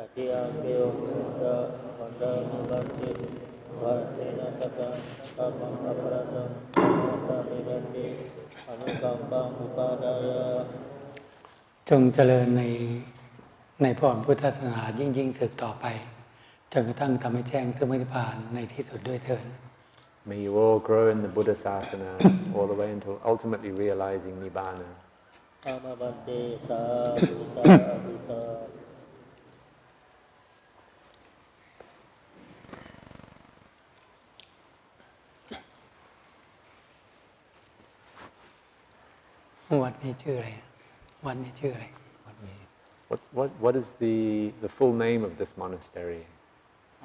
จงเจริญในพรพุทธศาสนายิ่งสืบต่อไปจนกระทั่งทำให้แจ้งซึ่งนิพพานในที่สุดด้วยเถิด May you all grow in the Buddha Sasana all the way until ultimately realizing Nibbana. วัดนี้ชื่ออะไรวัดนี้ชื่ออะไร What is the full name of this monastery?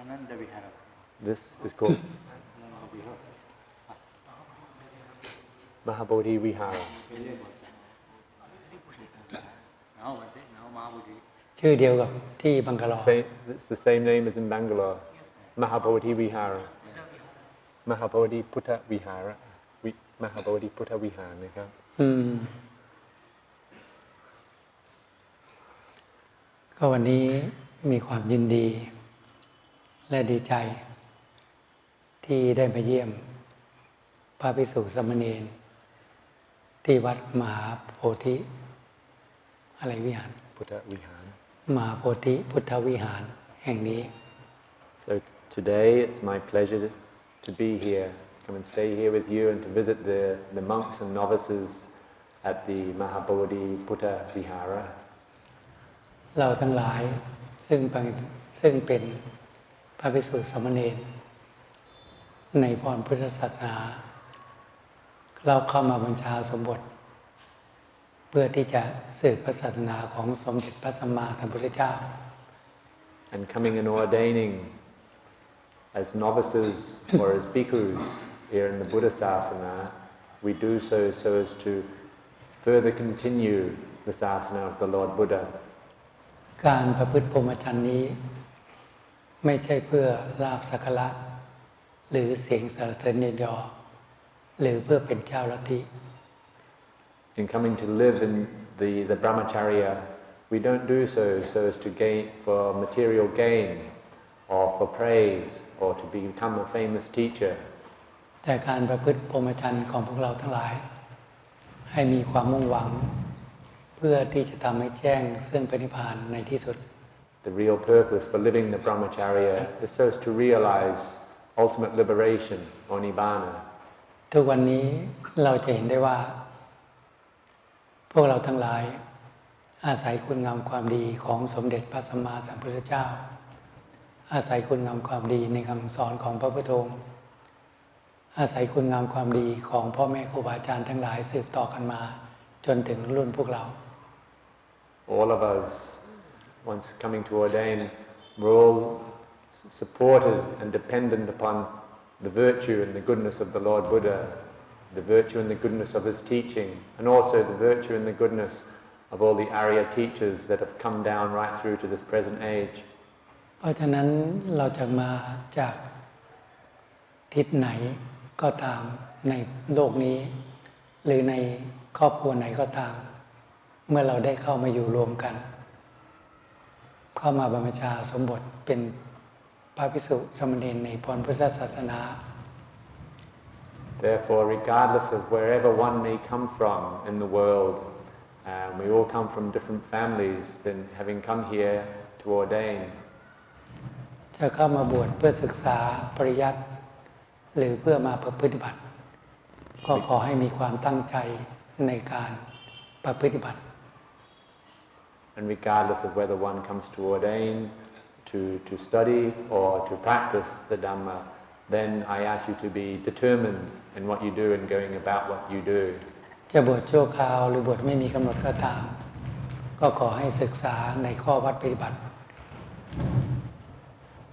Ananda Vihara. This is called Mahabodhi Vihara. ชื่อเดียวกับที่บังกลอ It's the same name as in Bangalore. Mahabodhi Vihara. Mahabodhi Buddha Vihara. Mahabodhi Buddha Vihara นะครับก็วันนี้มีความยินดีและดีใจที่ได้มาเยี่ยมพระภิกษุสามเณรที่วัดมหาโพธิอะไรวิหาร พุทธวิหาร มหาโพธิพุทธวิหารแห่งนี้ So today it's my pleasure to be here, come and stay here with you and to visit the monks and novices at the Mahabodhi Buddha Vihara. เราทั้งหลายซึ่งเป็นพระภิกษุสามเณรในพรพุทธศาสนาเราเข้ามาบัญชาสมบทเพื่อที่จะสืบพระศาสนาของสมเด็จพระสัมมาสัมพุทธเจ้า And coming and ordaining as novices or as bhikkhus here in the Buddha Sasana, we do so as to further continue the Sasana of the Lord Buddha. การประพฤติพรหมจรรย์นี้ไม่ใช่เพื่อลาภสักการะหรือเสียงสรรเสริญเยินยอหรือเพื่อเป็นเจ้าลัทธิ In coming to live in the brahmacharya, we don't do so as to gain for material gain or for praise or to become a famous teacher. แต่การประพฤติพรหมจรรย์ของพวกเราทั้งหลายให้มีความมุ่งหวังเพื่อที่จะทำให้แจ้งซึ่งพระนิพพานในที่สุด The real purpose for living the brahmacharya is so as to realize ultimate liberation or nibbana. ทุกวันนี้เราจะเห็นได้ว่าพวกเราทั้งหลายอาศัยคุณงามความดีของสมเด็จพระสัมมาสัมพุทธเจ้าอาศัยคุณงามความดีในคำสอนของพระพุทธองค์อาศัยคุณงามความดีของพ่อแม่ครูบาอาจารย์ทั้งหลายสืบต่อกันมาจนถึงรุ่นพวกเรา All of us, once coming to ordain, we're all supported and dependent upon the virtue and the goodness of the Lord Buddha, the virtue and the goodness of his teaching, and also the virtue and the goodness of all the Arya teachers that have come down right through to this present age. เพราะฉะนั้นเราจะมาจากทิศไหนก็ตามในโลกนี้หรือในครอบครัวไหนก็ตามเมื่อเราได้เข้ามาอยู่รวมกันเข้ามาบรรพชาสมบทเป็นพระภิกษุสามเณรในพรพุทธศาสนา Therefore, regardless of wherever one may come from in the world, we all come from different families, then having come here to ordain, จะเข้ามาบวชเพื่อศึกษาปริยัติหรือเพื่อมาประพฤติบัติก็ขอให้มีความตั้งใจในการประพฤติบัติ and regardless of whether one comes to ordain, to study or to practice the Dhamma, then I ask you to be determined in what you do and going about what you do. จะบวชชั่วคราวหรือบวชไม่มีกำหนดก็ตามก็ขอให้ศึกษาในข้อวัดปฏิบัติ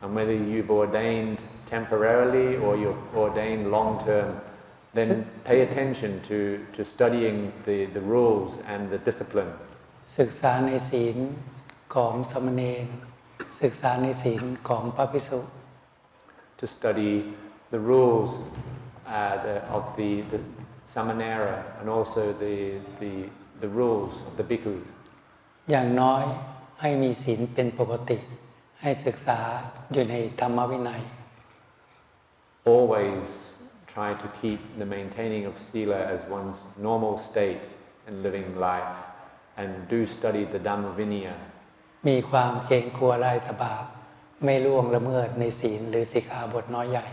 And whether you've ordained temporarily or you've ordained long term, then pay attention to studying the rules and the discipline. ศึกษาในศีลของสามเณรศึกษาในศีลของพระภิกษุ To study the rules of the samanera and also the rules of the bhikkhu. อย่างน้อยให้มีศีลเป็นปกติ ให้ศึกษาอยู่ในธรรมวินัย always try to keep the maintaining of sila as one's normal state in living life and do study the Dhamma Vinaya มีความเกรงกลัวไร้ตบาปไม่ล่วงละเมิดในศีลหรือสิกขาบทน้อยใหญ่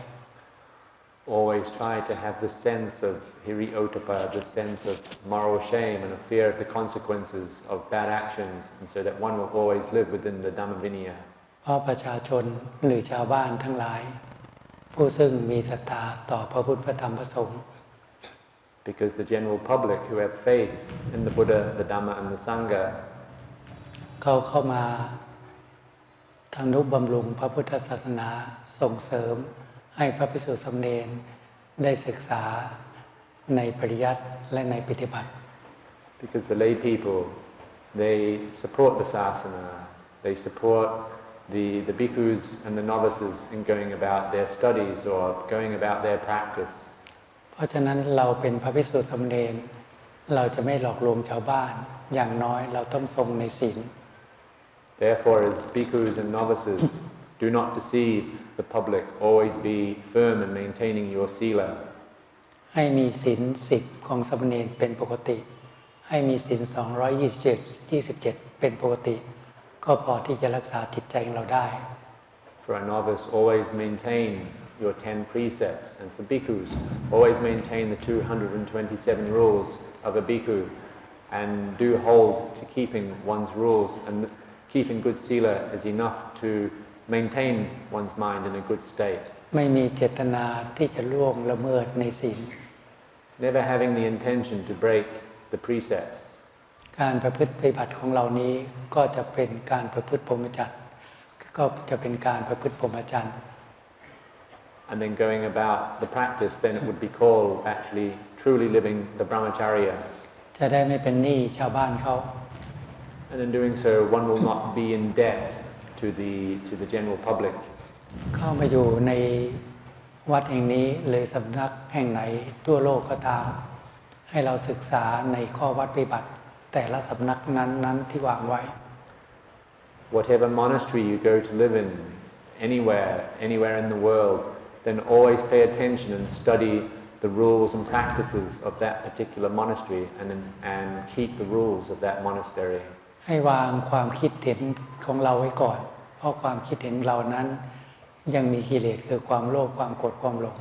always try to have the sense of hiri-ottappa, the sense of moral shame and a fear of the consequences of bad actions, and so that one will always live within the Dhamma Vinaya. เพราะประชาชนหรือชาวบ้านทั้งหลายผู้ซึ่งมีศรัทธาต่อพระพุทธพระธรรมพระสงฆ์ Because the general public who have faith in the Buddha, the Dhamma and the Sangha เขาเข้ามาทำนุบำรุงพระพุทธศาสนาส่งเสริมให้พระภิกษุสามเณรได้ศึกษาในปริยัติและในปฏิบัติ Because the lay people, they support the sasana, they support the bhikkhus and the novices in going about their studies or going about their practice. เพราะฉะนั้นเราเป็นพระภิกษุสามเณรเราจะไม่หลอกลวงชาวบ้านอย่างน้อยเราต้องทรงในศีล Therefore, as bhikkhus and novices, do not deceive the public. Always be firm in maintaining your sila. ให้มีศีล10ของสามเณรเป็นปกติให้มีศีล227เป็นปกติก็พอที่จะรักษาจิตใจของเราได้ For a novice, always maintain your 10 precepts, and for bhikkhus, always maintain the 227 rules of a bhikkhu, and do hold to keeping one's rules, and keeping good sila is enough to maintain one's mind in a good state. ไม่มีเจตนาที่จะล่วงละเมิดในศีล Never having the intention to break the precepts. การประพฤติปฏิบัติของเรานี้ก็จะเป็นการประพฤติพรหมจรรย์ก็จะเป็นการประพฤติพรหมจรรย์ And then going about the practice, then it would be called actually truly living the brahmacharya. จะได้ไม่เป็นหนี้ชาวบ้านเขา And in doing so, one will not be in debt to the general public. เข้ามาอยู่ในวัดแห่งนี้หรือสำนักแห่งไหนทั่วโลกก็ตามให้เราศึกษาในข้อวัดปฏิบัติแต่ละสำนักนั้นที่วางไว้ Whatever monastery you go to live in, anywhere in the world, then always pay attention and study the rules and practices of that particular monastery and keep the rules of that monastery. ให้วางความคิดเห็นของเราไว้ก่อนเพราะความคิดเห็นเรานั้นยังมีกิเลสคือความโลภความโกรธความหลง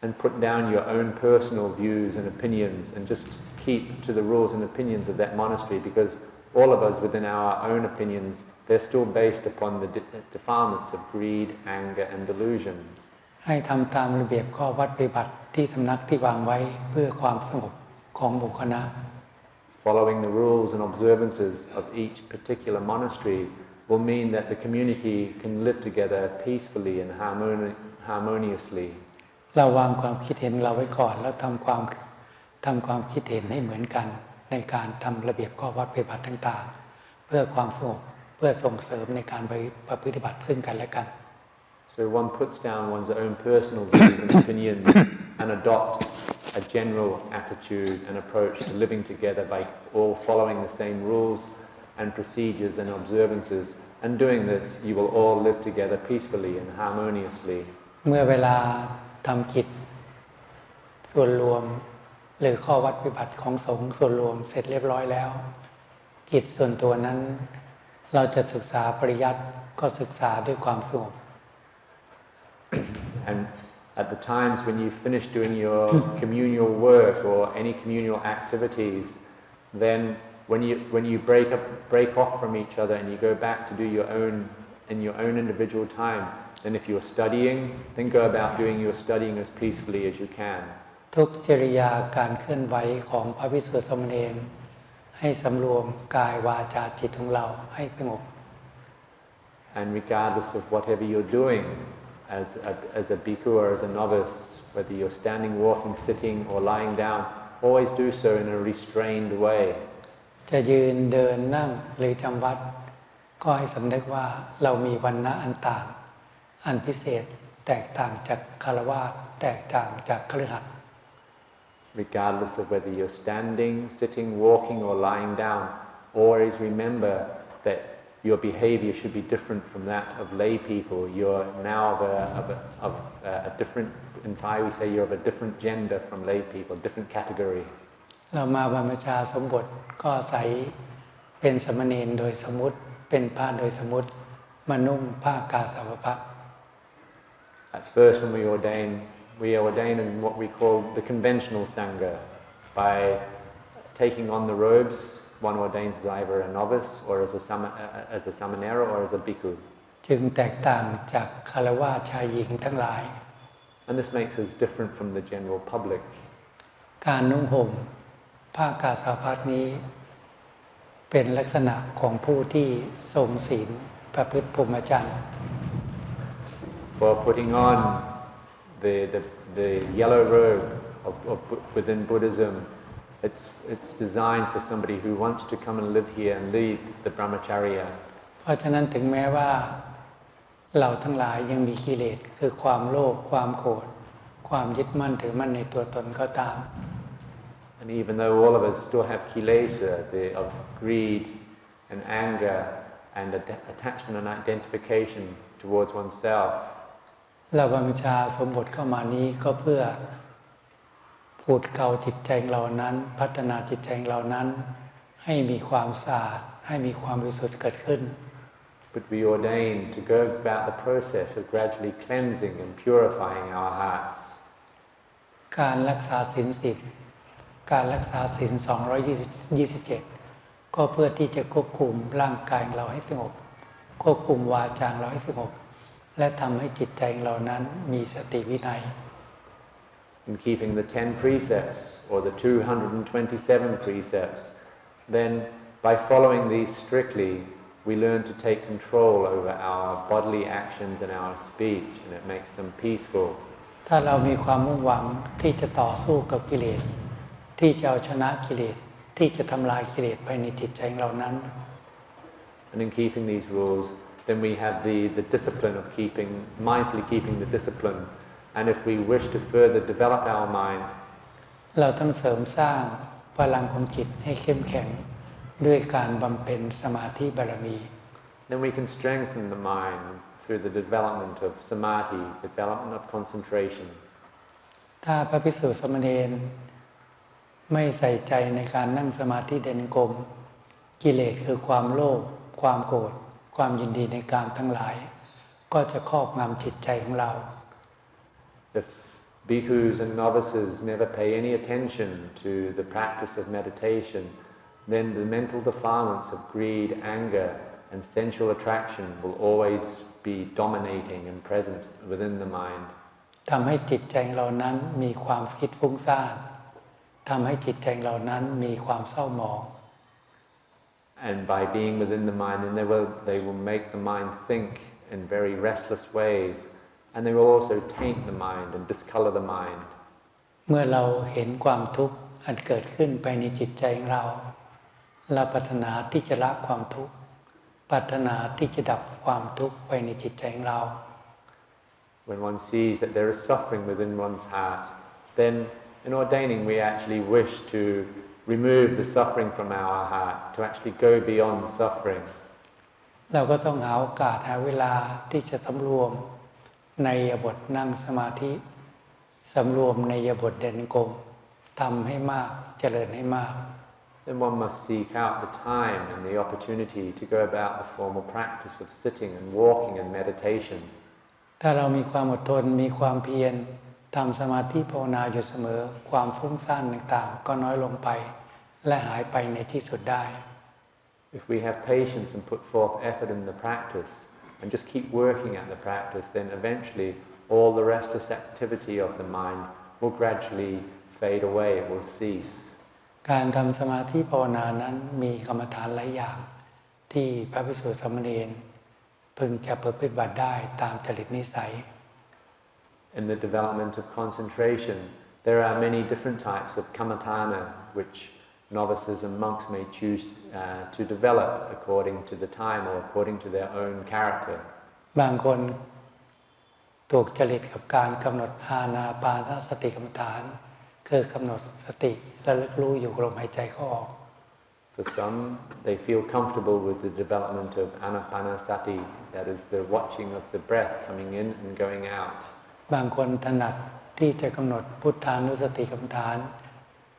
And put down your own personal views and opinions and just keep to the rules and opinions of that monastery, because all of us within our own opinions, they're still based upon the defilements of greed, anger and delusion. ให้ทำตามระเบียบข้อวัดปฏิบัติที่สำนักที่วางไว้เพื่อความสงบของหมู่คณะ Following the rules and observances of each particular monastery will mean that the community can live together peacefully and harmoniously. เราวางความคิดเห็นเราไว้ก่อนแล้วทำความคิดเห็นให้เหมือนกันในการทำระเบียบข้อวัดปฏิบัติต่างๆเพื่อความสงบเพื่อส่งเสริมในการปฏิบัติซึ่งกันและกัน So one puts down one's own personal views and opinions and adopts a general attitude and approach to living together by all following the same rules and procedures and observances. And doing this, you will all live together peacefully and harmoniously. เมื่อเวลาทำกิจส่วนรวมหรือข้อวัดปฏิบัติของสงฆ์ส่วนรวมเสร็จเรียบร้อยแล้วกิจส่วนตัวนั้นเราจะศึกษาปริยัติก็ศึกษาด้วยความสงบ And at the times when you finish doing your communal work or any communal activities, then when you break off from each other and you go back to do your own individual time, then if you're studying, then go about doing your studying as peacefully as you can. ทุกจริยาการเคลื่อนไหวของพระภิกษุสามเณรให้สำรวมกายวาจาจิตของเราให้สงบ And regardless of whatever you're doing, as a bhikkhu or as a novice, whether you're standing, walking, sitting or lying down, always do so in a restrained way. จะยืนเดินนั่งหรือจำวัดก็ให้สำนึกว่าเรามีวรรณะอันต่างอันพิเศษแตกต่างจากฆราวาสแตกต่างจากคฤหัสถ์ Regardless of whether you're standing, sitting, walking or lying down, always remember that your behavior should be different from that of lay people. You're now of a different, in Thai we say you're of a different gender from lay people, different category. เรามาบรรพชาสมบทก็อาศัยเป็นสมณเณรโดยสมมุติเป็นพระโดยสมมุติมานุ่งผ้ากาสาวพัส At first when we ordain in what we call the conventional sangha. By taking on the robes, one ordains as either a novice or as a samanera or as a bhikkhu. จึงแตกต่างจากฆราวาสชายหญิงทั้งหลาย And this makes us different from the general public. การนุ่งห่มผ้ากาสาวพัสนี้เป็นลักษณะของผู้ที่ทรงศีลประพฤติพรหมจรรย์ For putting on the yellow robe within Buddhism, it's designed for somebody who wants to come and live here and lead the brahmacharya. เพราะฉะนั้นถึงแม้ว่าเราทั้งหลายยังมีกิเลสคือความโลภความโกรธความยึดมั่นถือมั่นในตัวตนก็ตาม And even though all of us still have kilesa of greed and anger and attachment and identification towards oneself, เราบรรพชาสมบทเข้ามานี้ก็เพื่อพูดเกาจิตใจเรานั้นพัฒนาจิตใจเรานั้นให้มีความสะอาดให้มีความบริสุทธิ์เกิดขึ้น But we ordain to go about the process of gradually cleansing and purifying our hearts. การรักษาศีล10การรักษาศีล227ก็เพื่อที่จะควบคุมร่างกายของเราให้สงบควบคุมวาจาเราให้สงบและทำให้จิตใจเรานั้นมีสติวินัย In keeping the 10 precepts or the 227 precepts, then by following these strictly, we learn to take control over our bodily actions and our speech, and it makes them peaceful. ถ้าเรามีความมุ่งหวังที่จะต่อสู้กับกิเลสที่จะเอาชนะกิเลสที่จะทำลายกิเลสภายในจิตใจเรานั้น And in keeping these rules, then we have the discipline of mindfully keeping the discipline. And if we wish to further develop our mind, เราต้องเสริมสร้างพลังของจิตให้เข้มแข็งด้วยการบำเพ็ญสมาธิบารมี then we can strengthen the mind through the development of samadhi, development of concentration. ถ้าพระภิกษุสามเณรไม่ใส่ใจในการนั่งสมาธิเดินกรมกิเลสคือความโลภความโกรธความยินดีในกามทั้งหลายก็จะครอบงำจิตใจของเรา If bhikkhus and novices never pay any attention to the practice of meditation, then the mental defilements of greed, anger, and sensual attraction will always be dominating and present within the mind. ทำให้จิตใจเรานั้นมีความคิดฟุ้งซ่านทำให้จิตใจเรานั้นมีความเศร้าหมอง And by being within the mind, then they will make the mind think in very restless ways, and they will also taint the mind and discolor the mind. เมื่อเราเห็นความทุกข์อันเกิดขึ้นไปในจิตใจของเราปรารถนาที่จะละความทุกข์ปรารถนาที่จะดับความทุกข์ไปในจิตใจของเรา When one sees that there is suffering within one's heart, then in ordaining we actually wish to remove the suffering from our heart, to actually go beyond suffering. เราก็ต้องหาโอกาสหาเวลาที่จะสำรวมในอิริยาบถนั่งสมาธิสำรวมในอิริยาบถเดินจงกรมทำให้มากเจริญให้มาก Then one must seek out the time and the opportunity to go about the formal practice of sitting and walking and meditation. ถ้าเรามีความอดทนมีความเพียรทำสมาธิภาวนาอยู่เสมอความฟุ้งซ่านต่างๆก็น้อยลงไปและหายไปในที่สุดได้ If we have patience and put forth effort in the practice and just keep working at the practice, then eventually all the restless activity of the mind will gradually fade away, it will cease. การทำสมาธิภาวนานั้นมีกรรมฐานหลายอย่างที่พระภิกษุสามเณรพึงจะประพฤติบัติได้ตามจริตนิสัย In the development of concentration, there are many different types of kammatthana which novices and monks may choose to develop according to the time or according to their own character. บางคนถูกจริตกับการกำหนดอานาปานสติกรรมฐานคือกำหนดสติระลึกรู้อยู่กับลมหายใจเข้าออก For some, they feel comfortable with the development of anapanasati, that is the watching of the breath coming in and going out. บางคนถนัดที่จะกำหนดพุทธานุสติกรรมฐาน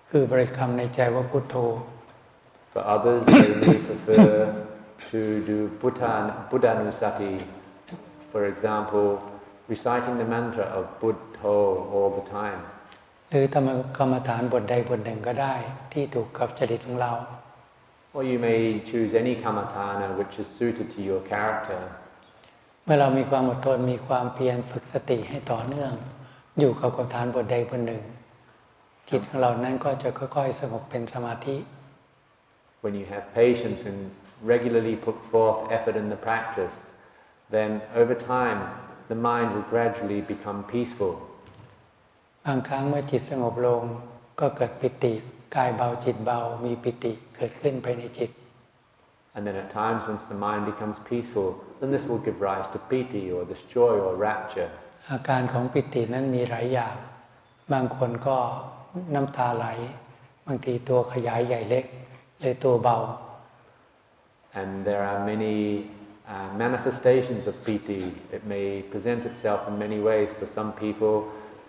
คือบริกรรมในใจว่าพุทโธ For others, they may prefer to do buddhanusati, for example, reciting the mantra of Buddho all the time. หรือทำกรรมฐานบทใดบทหนึ่งก็ได้ที่ถูกกับจริตของเรา Or you may choose any kammatthana which is suited to your character. เมื่อเรามีความอดทนมีความเพียรฝึกสติให้ต่อเนื่องอยู่กับกรรมฐานบทใดบทหนึ่งจิตของเรานั้นก็จะค่อยๆสงบเป็นสมาธิ When you have patience and regularly put forth effort in the practice, then over time the mind will gradually become peaceful. บางครั้งเมื่อจิตสงบลงก็เกิดปิติกายเบาจิตเบามีปิติเกิดขึ้นภายในจิต And then at times once the mind becomes peaceful, then this will give rise to piti or this joy or rapture. อาการของปิตินั้นมีหลายอย่างบางคนก็น้ำตาไหลบางทีตัวขยายใหญ่เล็กเลยตัวเบา And there are many manifestations of piti. It may present itself in many ways. For some people,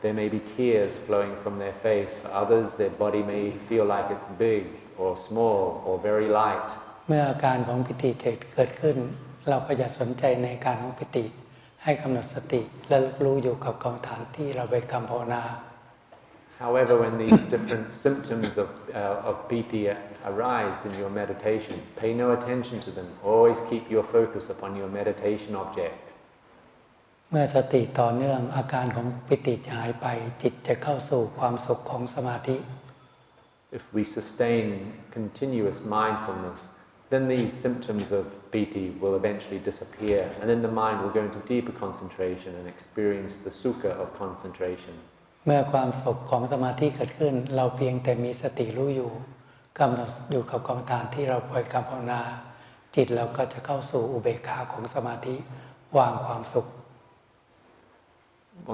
there may be tears flowing from their face. For others, their body may feel like it's big or small or very light. เมื่ออาการของปิติเกิดขึ้นเราก็จะสนใจในอาการของปิติให้กำหนดสติและรู้อยู่กับกรรมฐานที่เราไปกรรมภาวนา However, when these different symptoms of piti arise in your meditation, pay no attention to them. Always keep your focus upon your meditation object. เมื่อสติต่อเนื่องอาการของปิติจะหายไปจิตจะเข้าสู่ความสุขของสมาธิ If we sustain continuous mindfulness, then these symptoms of piti will eventually disappear, and then the mind will go into deeper concentration and experience the sukha of concentration. เมื่อความสุขของสมาธิเกิดขึ้นเราเพียงแต่มีสติรู้อยู่กำหนดอยู่กับกรรมฐานที่เราปล่อยกรรมภาวนาจิตเราก็จะเข้าสู่อุเบกขาของสมาธิวางความสุข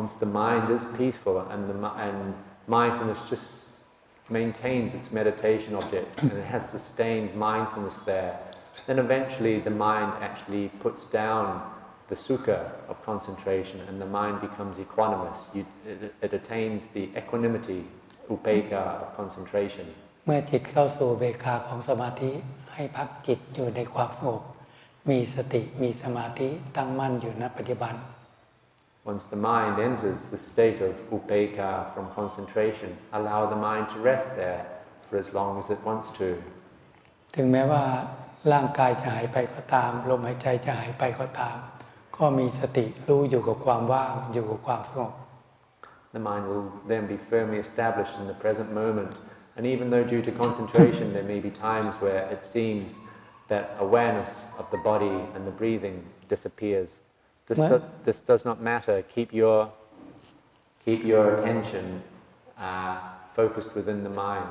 Once the mind is peaceful and mindfulness just maintains its meditation object and it has sustained mindfulness there, then eventually the mind actually puts down the sukha of concentration and the mind becomes equanimous. It attains the equanimity, upekkha of concentration. เมื่อจิตเข้าสู่อุเบกขาของสมาธิให้พักจิตอยู่ในความสงบมีสติมีสมาธิตั้งมั่นอยู่ณปัจจุบัน Once the mind enters the state of upekkha from concentration, allow the mind to rest there for as long as it wants to. ถึงแม้ว่าร่างกายจะหายไปก็ตามลมหายใจจะหายไปก็ตามก็มีสติรู้อยู่กับความว่างอยู่กับความสงบ The mind will then be firmly established in the present moment, and even though due to concentration there may be times where it seems that awareness of the body and the breathing disappears, this does not matter. Keep your attention focused within the mind.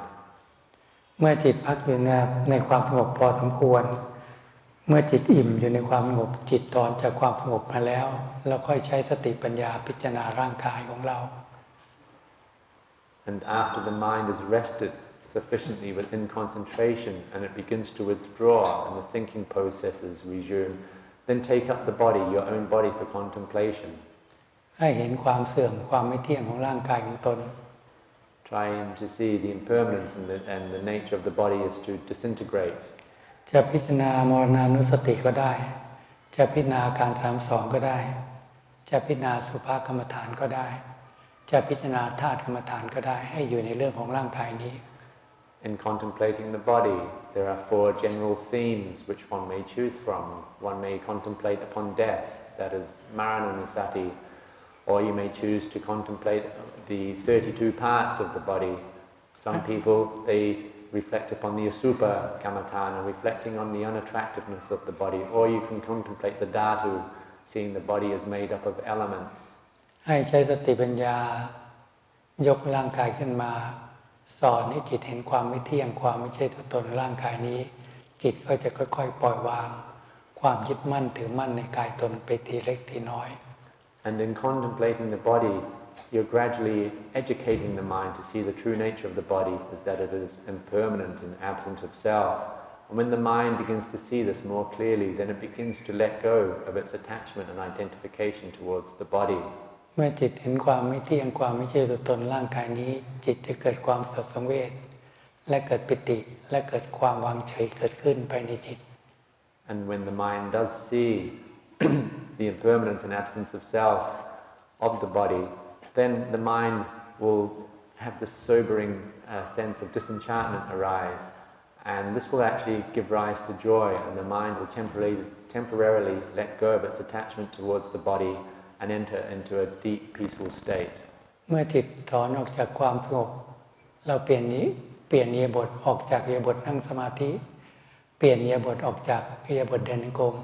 เมื่อจิตพักอยู่ในความสงบพอสมควรเมื่อจิตอิ่มอยู่ในความสงบจิตถอนจากความสงบมาแล้วเราค่อยใช้สติปัญญาพิจารณาร่างกายของเรา And after the mind is rested sufficiently within concentration and it begins to withdraw and the thinking processes resume, then take up the body, your own body, for contemplation. ให้เห็นความเสื่อมความไม่เที่ยงของร่างกายของตน Trying to see the impermanence and the nature of the body is to disintegrate. จะพิจารณามรณานุสติก็ได้จะพิจารณาการ32ก็ได้จะพิจารณาสุภกรรมฐานก็ได้จะพิจารณาธาตุกรรมฐานก็ได้ให้อยู่ในเรื่องของร่างกายนี้ In contemplating the body, there are 4 general themes which one may choose from. One may contemplate upon death, that is marananusati, or you may choose to contemplate the 32 parts of the body. Some people, they reflect upon the asupa kammatthana, reflecting on the unattractiveness of the body, or you can contemplate the dhatu, seeing the body is made up of elements. ให้ใช้สติปัญญายกร่างกายขึ้นมาสอนให้จิตเห็นความไม่เที่ยงความไม่ใช่ตัวตนร่างกายนี้จิตก็จะค่อยๆปล่อยวางความยึดมั่นถือมั่นในกายตนไปทีเล็กทีน้อย And in contemplating the body, you're gradually educating the mind to see the true nature of the body is that it is impermanent and absent of self, And when the mind begins to see this more clearly, then it begins to let go of its attachment and identification towards the body. เมื่อจิตเห็นความไม่เที่ยงความไม่ใช่ตัวตนร่างกายนี้จิตจะเกิดความสงบสังเวชและเกิดปิติและเกิดความวางเฉยเกิดขึ้นภายในจิต And when the mind does see the impermanence and absence of self of the body, then the mind will have this sobering sense of disenchantment arise, and this will actually give rise to joy, and the mind will temporarily let go of its attachment towards the body and enter into a deep peaceful state. เมื่อจิตถอนออกจากความสงบเราเปลี่ยนอิริยาบถออกจากอิริยาบถนั่งสมาธิเปลี่ยนอิริยาบถออกจากอิริยาบถเดินจงกรม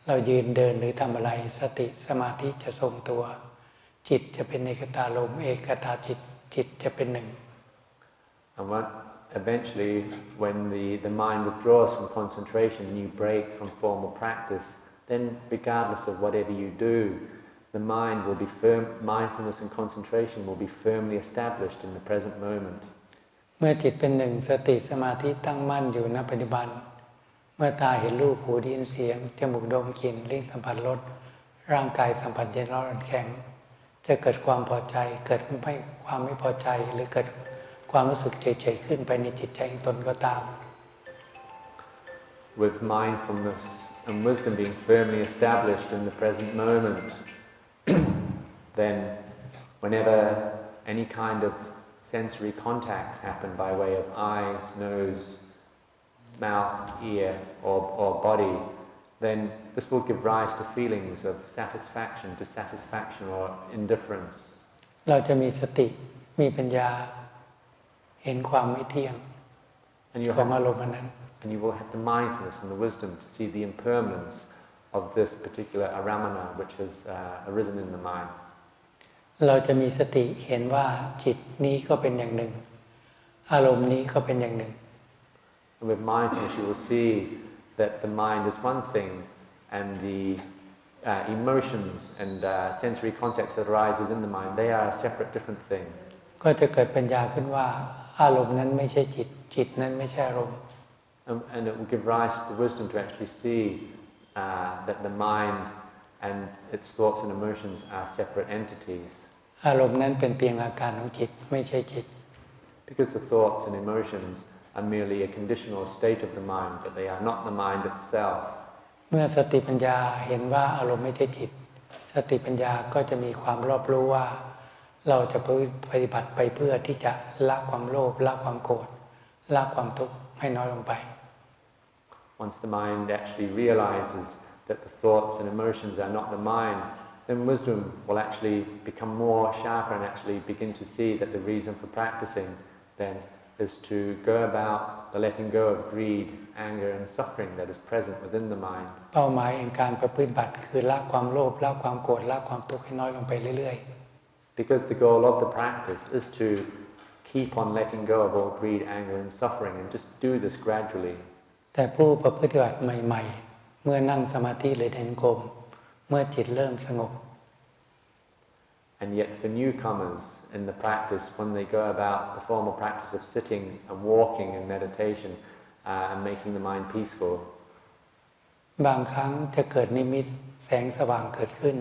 เรายืนเดินหรือทำอะไรสติสมาธิจะทรงตัวจิตจะเป็นเอกตารมณ์เอกตาจิตจะเป็นหนึ่ง And eventually when the mind withdraws from concentration and you break from formal practice, then regardless of whatever you do, the mind will be mindfulness and concentration will be firmly established in the present moment. เมื่อจิตเป็นหนึ่งสติสมาธิตั้งมั่นอยู่ณปัจจุบันเมื่อตาเห็นรูปหูได้ยินเสียงจมูกดมกลิ่นลิ้นสัมผัสรสร่างกายสัมผัสเย็นร้อนแข็งจะเกิดความพอใจเกิดความไม่พอใจหรือเกิดความรู้สึกเฉยๆขึ้นไปในจิตใจของตนก็ตาม With mindfulness and wisdom being firmly established in the present moment, then whenever any kind of sensory contacts happen by way of eyes, nose, mouth, ear, or body, then this will give rise to feelings of satisfaction, dissatisfaction, or indifference. เราจะมีสติมีปัญญาเห็นความไม่เที่ยงของอารมณ์นั้น And you will have the mindfulness and the wisdom to see the impermanence of this particular aramana which has arisen in the mind. เราจะมีสติเห็นว่าจิตนี้ก็เป็นอย่างหนึ่งอารมณ์นี้ก็เป็นอย่างหนึ่ง And with mindfulness you will see that the mind is one thing and the emotions and sensory contacts that arise within the mind, they are a separate different thing. ก็จะเกิดปัญญาขึ้นว่าอารมณ์นั้นไม่ใช่จิตจิตนั้นไม่ใช่อารมณ์ And it will give rise to the wisdom to actually see that the mind and its thoughts and emotions are separate entities. อารมณ์นั้นเป็นเพียงอาการของจิตไม่ใช่จิต Because the thoughts and emotions are merely a conditional state of the mind, but they are not the mind itself. เมื่อสติปัญญาเห็นว่าอารมณ์ไม่ใช่จิตสติปัญญาก็จะมีความรอบรู้ว่าเราจะปฏิบัติไปเพื่อที่จะละความโลภละความโกรธละความทุกข์ให้น้อยลงไป Once the mind actually realizes that the thoughts and emotions are not the mind, then wisdom will actually become more sharper and actually begin to see that the reason for practicing then is to go about the letting go of greed, anger and suffering that is present within the mind. เป้าหมายแห่งการประพฤติบัติคือละความโลภละความโกรธละความทุกข์ให้น้อยลงไปเรื่อยๆ Because the goal of the practice is to keep on letting go of all greed, anger and suffering and just do this gradually. แต่ผู้ประพฤติบัติใหม่ๆเมื่อนั่งสมาธิหรือเดินจงกรมเมื่อจิตเริ่มสงบ And yet for newcomers in the practice, when they go about the formal practice of sitting and walking in meditation and making the mind peaceful, บางครั้งจะเกิดนิมิตแสงสว่างเกิดขึ้น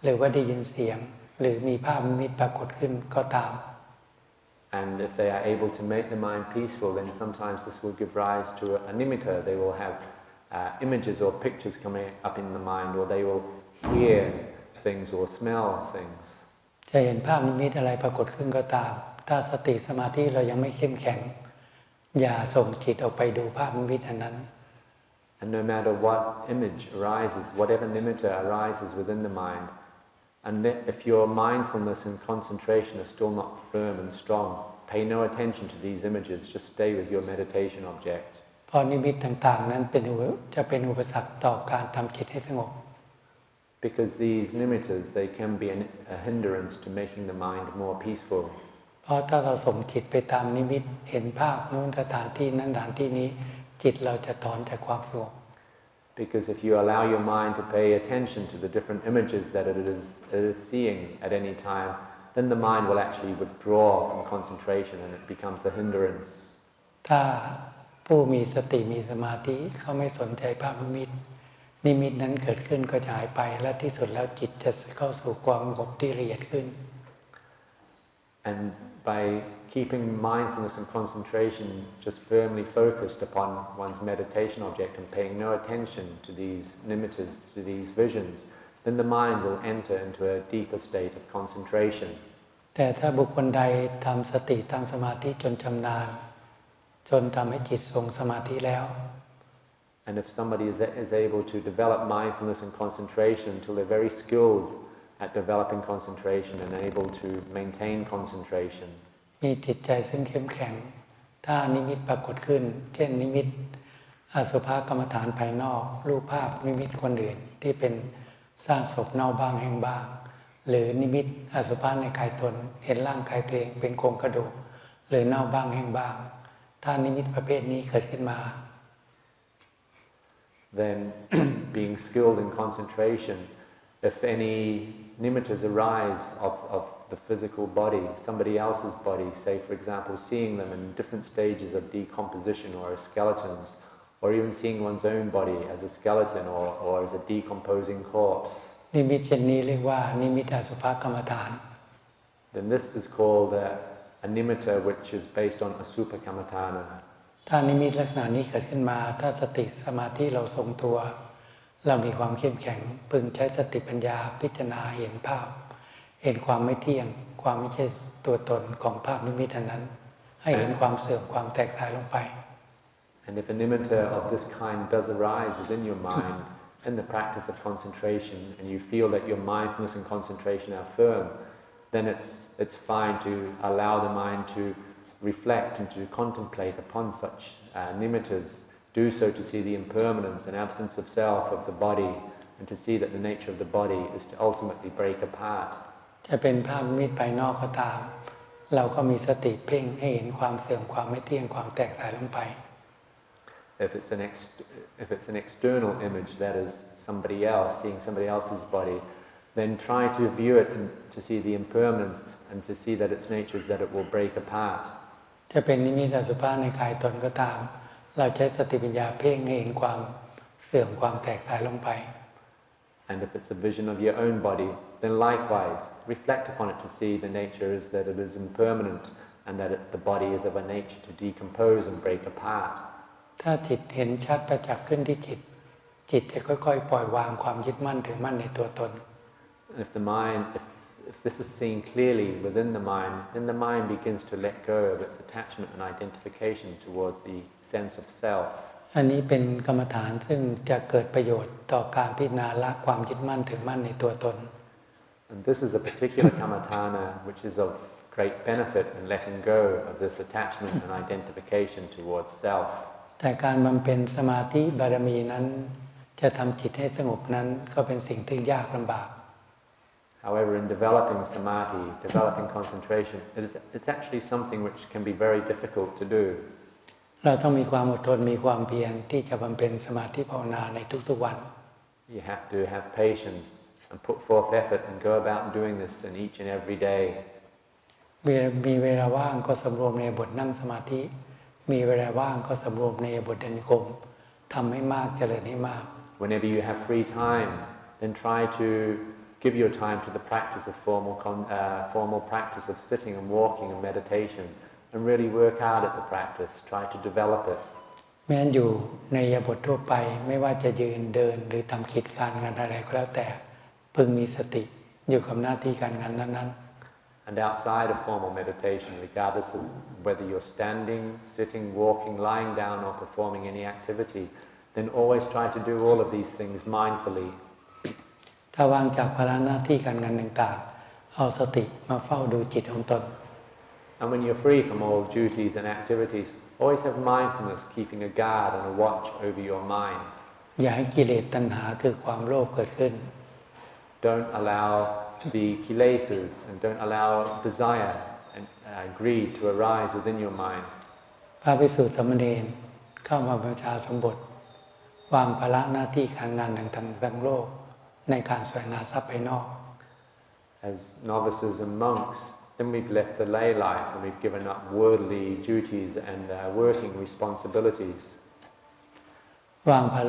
หรือว่าได้ยินเสียงหรือมีภาพนิมิตปรากฏขึ้นก็ตาม And if they are able to make the mind peaceful, then sometimes this will give rise to a nimitta. They will have images or pictures coming up in the mind, or they will hear things or smell things. จะเห็นภาพนิมิตอะไรปรากฏขึ้นก็ตามถ้าสติสมาธิเรายังไม่เข้มแข็งอย่าส่งจิตออกไปดูภาพนิมิตอันนั้น And no matter what image arises, whatever nimitta arises within the mind, and if your mindfulness and concentration are still not firm and strong, pay no attention to these images, just stay with your meditation object. เพราะนิมิตต่างๆนั้นจะเป็นอุปสรรคต่อการทำจิตให้สงบ Because these nimittas, they can be a hindrance to making the mind more peaceful. เพราะถ้าเราส่งจิตไปตามนิมิตเห็นภาพนู้นสถานที่นั้นสถานที่นี้จิตเราจะถอนจากความสงบ Because if you allow your mind to pay attention to the different images that it is seeing at any time, then the mind will actually withdraw from concentration and it becomes a hindrance. ถ้า ผู้มีสติมีสมาธิเขาไม่สนใจภาพนิมิตนิมิตนั้นเกิดขึ้นก็จะหายไปและที่สุดแล้วจิตจะเข้าสู่ความสงบที่ละเอียดขึ้น And by keeping mindfulness and concentration just firmly focused upon one's meditation object and paying no attention to these nimittas, to these visions, then the mind will enter into a deeper state of concentration. แต่ถ้าบุคคลใดทำสติทำสมาธิจนชำนาญจนทำให้จิตทรงสมาธิแล้ว And if somebody is able to develop mindfulness and concentration until they're very skilled at developing concentration and able to maintain concentration, มีจิตใจซึ่งเข้มแข็งถ้านิมิตปรากฏขึ้นเช่นนิมิตอสุภกรรมฐานภายนอกรูปภาพนิมิตคนอื่นที่เป็นสร้างศพเน่าบ้างแห้งบ้างหรือนิมิตอสุภะในกายตนเห็นร่างกายตัวเองเป็นโครงกระดูกหรือเน่าบ้างแห้งบ้างถ้านิมิตประเภทนี้เกิดขึ้นมา then being skilled in concentration, if any nimittas arise of the physical body, somebody else's body, say for example seeing them in different stages of decomposition or as skeletons, or even seeing one's own body as a skeleton or as a decomposing corpse, นิมิตเช่นนี้เรียกว่านิมิตอสุภกรรมฐาน then this is called a nimitta which is based on asupa kammatthana. ถ้านิมิตลักษณะนี้เกิดขึ้นมาถ้าสติสมาธิเราทรงตัวเรามีความเข้มแข็งพึงใช้สติปัญญาพิจารณาเห็นภาพเห็นความไม่เที่ยงความไม่ใช่ตัวตนของภาพนิมิตนั้นให้เห็นความเสื่อมความแตกสลายลงไป And if a nimitta of this kind does arise within your mind in the practice of concentration and you feel that your mindfulness and concentration are firm, then it's fine to allow the mind to reflect and to contemplate upon such nimittas, do so to see the impermanence and absence of self of the body and to see that the nature of the body is to ultimately break apart. จะเป็นภาพนิมิตภายนอกก็ตามเราก็มีสติเพ่งให้เห็นความเสื่อมความไม่เที่ยงความแตกสลายลงไป If it's an external image, that is somebody else, seeing somebody else's body, then try to view it and to see the impermanence and to see that its nature is that it will break apart. จะเป็นนิมิตอสุภะในกายตนก็ตามเราใช้สติปัญญาเพ่งให้เห็นความเสื่อมความแตกสลายลงไป And if it's a vision of your own body, then likewise reflect upon it to see the nature is that it is impermanent and that the body is of a nature to decompose and break apart. ถ้าจิตเห็นชัดประจักษ์ขึ้นที่จิตจะค่อยๆปล่อยวางความยึดมั่นถือมั่นในตัวตน If this is seen clearly within the mind, then the mind begins to let go of its attachment and identification towards the sense of self. อันนี้เป็นกรรมฐานซึ่งจะเกิดประโยชน์ต่อการพิจารณาละความยึดมั่นถือมั่นในตัวตน And this is a particular kammatthana which is of great benefit in letting go of this attachment and identification towards self. แต่การบำเพ็ญสมาธิบารมีนั้นจะทำจิตให้สงบนั้นก็เป็นสิ่งที่ยากลำบาก However, in developing samadhi, developing concentration, it's actually something which can be very difficult to do. เราต้องมีความอดทนมีความเพียรที่จะบำเพ็ญสมาธิภาวนาในทุกๆวัน You have to have patience and put forth effort and go about doing this in each and every day. มีเวลาว่างก็สำรวมในบทนั่งสมาธิมีเวลาว่างก็สำรวมในบทเดินจงกรมทำให้มากเจริญให้มาก Whenever you have free time, then try to give your time to the practice of formal practice of sitting and walking and meditation, and really work hard at the practice. Try to develop it. แม้อยู่ในอิริยาบถทั่วไปไม่ว่าจะยืนเดินหรือทำกิจการงานอะไรก็แล้วแต่พึงมีสติอยู่กับหน้าที่การงานนั้นๆ And outside of formal meditation, regardless of whether you're standing, sitting, walking, lying down, or performing any activity, then always try to do all of these things mindfully. ถ้าวางจากภาระหน้าที่การงานต่างๆเอาสติมาเฝ้าดูจิตของตน And when you're free from all duties and activities, always have mindfulness, keeping a guard and a watch over your mind. อย่าให้กิเลสตัณหาคือความโลภเกิดขึ้น Don't allow the kilesas and don't allow desire and greed to arise within your mind. พระภิกษุสามเณรเข้ามาบูชาสมบทวางภาระหน้าที่การงานต่างๆทั้งโลกในการแสวงหาทรัพย์ภายนอก As novices and monks, then we've left the lay life and we've given up worldly duties and working responsibilities. วางภา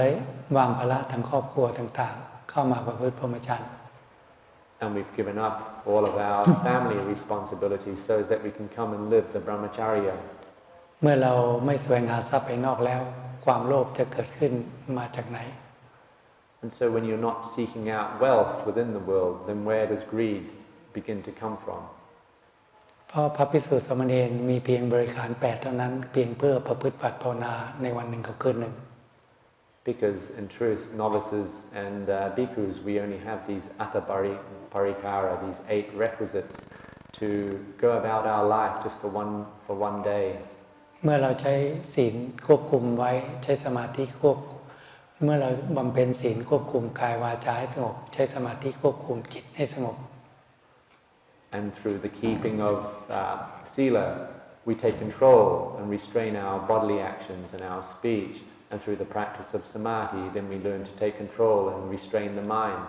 ระทางครอบครัวต่างๆเข้ามาประพฤติพรหมจรรย์ And we've given up all of our family responsibilities so that we can come and live the brahmacharya. เมื่อเราไม่แสวงหาทรัพย์ภายนอกแล้วความโลภจะเกิดขึ้นมาจากไหน And so when you're not seeking out wealth within the world, then where does greed begin to come from? เพราะพระภิกษุสามเณรมีเพียงบริขาร8เท่านั้นเพียงเพื่อประพฤติภาวนาในวันหนึ่งกับคืนหนึ่ง Because in truth, novices and bhikkhus, we only have these atta parikara, these 8 requisites to go about our life just for one day. เมื่อเราใช้ศีลควบคุมไว้ใช้สมาธิควบเมื่อเราบำเพ็ญศีลควบคุมกายวาจาให้สงบใช้สมาธิควบคุมจิตให้สงบ And through the keeping of sila, we take control and restrain our bodily actions and our speech. And through the practice of samadhi, then we learn to take control and restrain the mind.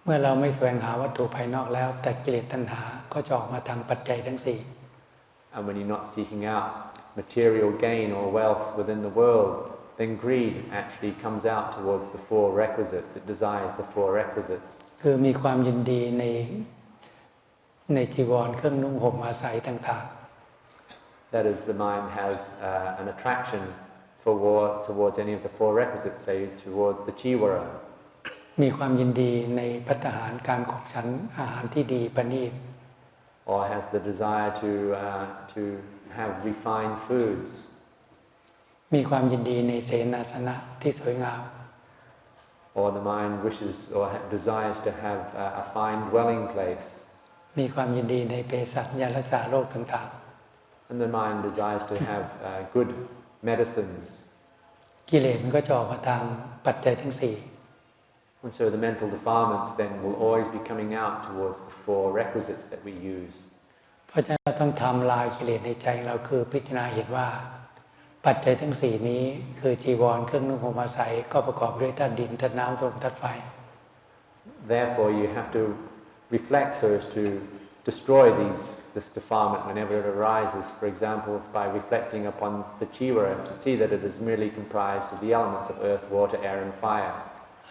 เมื่อเราไม่แสวงหาวัตถุภายนอกแล้วแต่กิเลสตัณหาก็จะออกมาทางปัจจัยทั้ง4 And when you're not seeking out material gain or wealth within the world, then greed actually comes out towards the 4 requisites. It desires the 4 requisites. คือมีความยินดีในจีวรเครื่องนุ่งห่มอาศัยต่างๆ That is, the mind has an attraction towards any of the 4 requisites, say towards the chiwara. มีความยินดีในภัตตาหารการขบฉันอาหารที่ดีประณีต Or has the desire to have refined foods. มีความยินดีในเสนาสนะที่สวยงาม Or the mind wishes or desires to have a fine dwelling place. มีความยินดีในเภสัชยารักษาโรคต่างๆ And the mind desires to have good medicines. กิเลสมันก็จะออกมาทางปัจจัยทั้ง4 And so the mental defilements then will always be coming out towards the 4 requisites that we use. เพราะฉะนั้นเราต้องทำลายกิเลสในใจเราคือพิจารณาเห็นว่าปัจจัยทั้ง4นี้คือจีวรเครื่องนุ่งห่มอาศัยก็ประกอบด้วยธาตุดินธาตุน้ำธาตุลมธาตุไฟ Therefore you have to reflect so as to destroy this defilement whenever it arises. For example, by reflecting upon the chiwara to see that it is merely comprised of the elements of earth, water, air and fire.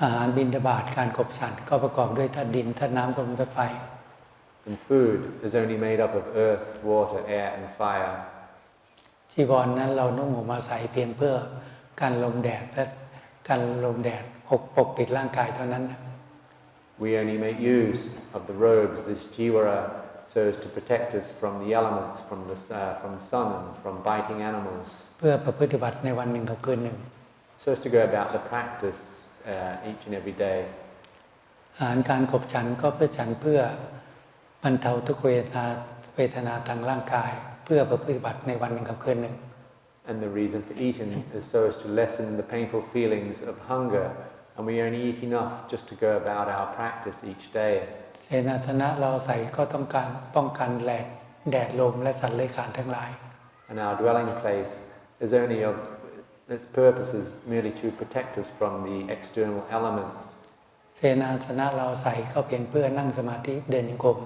อาหารบิณฑบาตการขบฉันก็ประกอบด้วยธาตุดินธาตุน้ำธาตุลมธาตุไฟ And food is only made up of earth, water, air and fire. จีวรนั้นเรานุ่งห่มอาศัยเพียงเพื่อกันลมแดดและกันลมแดดปกปิดร่างกายเท่านั้น We only make use of the robes, this jiwara, so as to protect us from the elements, from sun and from biting animals. เพื่อประพฤติบัติในวันหนึ่งกับคืนหนึ่ง So as to go about the practice each and every day. อาหารการขบฉันก็เพื่อฉันเพื่อบรรเทาทุกเวทนาทางร่างกายเพื่อประพฤติบัติในวันหนึ่งกับคืนหนึ่ง And the reason for eating is so as to lessen the painful feelings of hunger. And we only eat enough just to go about our practice each day. เสนาสนะเราใส่ก็ต้องการป้องกันแดดลมและสัตว์เลื้อยคลานทั้งหลาย And our dwelling place is only of its purpose is merely to protect us from the external elements. เสนาสนะเราใส่ก็เพียงเพื่อนั่งสมาธิเดินโยกม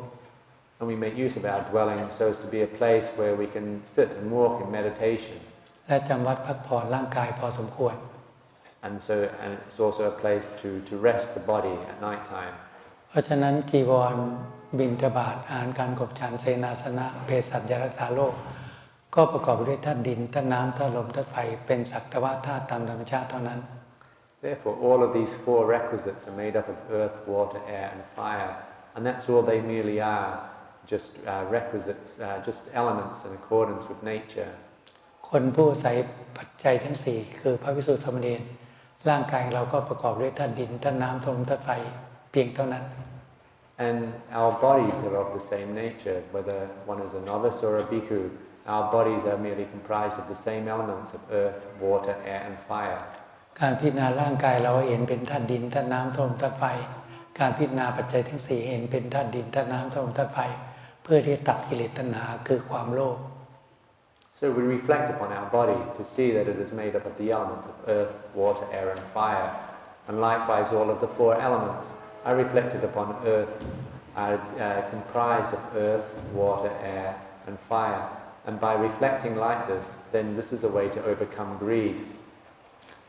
And we make use of our dwelling so as to be a place where we can sit and walk in meditation. และจำวัดพักผ่อนร่างกายพอสมควร And it's also a place to rest the body at night time. เพราะฉะนั้นจีวรบิณฑบาตอาหารการขบฉันเสนาสนะเภสัชยารักษาโรคก็ประกอบด้วยธาตุดินธาตุน้ำธาตุลมธาตุไฟเป็นสักแต่ว่าธาตุตามธรรมชาติเท่านั้น Therefore, all of these 4 requisites are made up of earth, water, air and fire. And that's all they merely are, just requisites, just elements in accordance with nature. คนผู้ใส่ปัจจัยทั้ง4คือพระภิกษุสามเณรร่างกายเราก็ประกอบด้วยธาตุดินธาตุน้ำธาตุลมธาตุไฟเพียงเท่านั้น And our bodies are of the same nature, whether one is a novice or a bhikkhu. Our bodies are merely comprised of the same elements of earth, water, air and fire. การพิจารณาร่างกายเราเห็นเป็นธาตุดินธาตุน้ำธาตุลมธาตุไฟการพิจารณาปัจจัยทั้ง4เห็นเป็นธาตุดินธาตุน้ำธาตุลมธาตุไฟเพื่อที่จะตัดกิเลสตัณหาคือความโลภ So we reflect upon our body to see that it is made up of the elements of earth, water, air and fire. And likewise all of the 4 elements are reflected upon earth, are comprised of earth, water, air, and fire. And by reflecting like this, then this is a way to overcome greed.